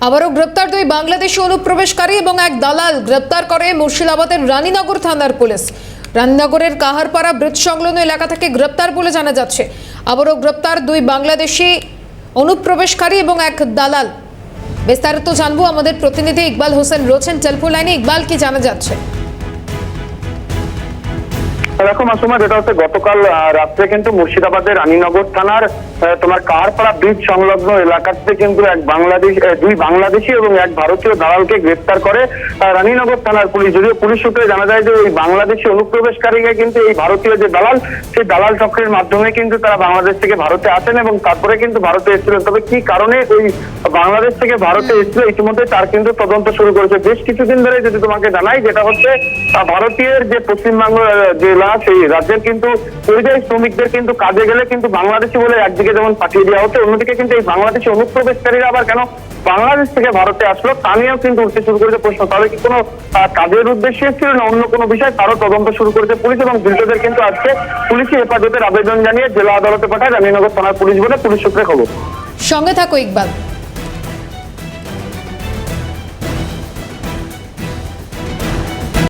আবারও গ্রেপ্তার দুই বাংলাদেশি অনুপ্রবেশকারী এবং এক দালাল গ্রেপ্তার করে মুর্শিদাবাদের রানীনগর থানার পুলিশ। রানীনগরের কাহারপাড়া ব্রিজ সংলগ্ন এলাকা থেকে গ্রেপ্তার বলে জানা যাচ্ছে। আবারও গ্রেপ্তার দুই বাংলাদেশি অনুপ্রবেশকারী এবং এক দালাল। বিস্তারিত জানবো আমাদের প্রতিনিধি ইকবাল হোসেন রয়েছেন টেলিফোন লাইনে। ইকবাল, কি জানা যাচ্ছে? দেখো মাসুমা, যেটা হচ্ছে গতকাল রাত্রে কিন্তু মুর্শিদাবাদের রানীনগর থানার তোমার কাহারপাড়া ব্রিজ সংলগ্ন এলাকাতে কিন্তু দুই বাংলাদেশি এবং এক ভারতীয় দালালকে গ্রেপ্তার করে রানীনগর থানার পুলিশ। যদিও পুলিশ সূত্রে জানা যায় যে ওই বাংলাদেশি অনুপ্রবেশকারীকে কিন্তু এই ভারতীয় যে দালাল, সেই দালাল চক্রের মাধ্যমে কিন্তু তারা বাংলাদেশ থেকে ভারতে আসেন এবং তারপরে কিন্তু ভারতে এসেছিলেন। তবে কি কারণে ওই বাংলাদেশ থেকে ভারতে এসেছিল ইতিমধ্যে তার কিন্তু তদন্ত শুরু করেছে। বেশ কিছুদিন ধরে যদি তোমাকে জানাই, যেটা হচ্ছে ভারতীয় যে পশ্চিমবঙ্গ জেলা, সেই রাজ্যের কিন্তু পরিযায়ী শ্রমিকদের কিন্তু কাজে গেলে কিন্তু বাংলাদেশি বলে একদিকে যেমন পাঠিয়ে দেওয়া হচ্ছে, অন্যদিকে কিন্তু এই বাংলাদেশি অনুপ্রবেশকারীরা আবার কেন বাংলাদেশ থেকে ভারতে আসলো তা নিয়েও কিন্তু উঠতে শুরু করেছে প্রশ্ন। তাহলে কি কোনো কাজের উদ্দেশ্যে ছিল না অন্য কোনো বিষয়, তারও তদন্ত শুরু করেছে পুলিশ এবং ধৃতদের কিন্তু আজকে পুলিশি হেফাজতের আবেদন জানিয়ে জেলা আদালতে পাঠায় রানীনগর থানার পুলিশ বলে পুলিশ সূত্রে খবর। সঙ্গে থাকো ইকবাল।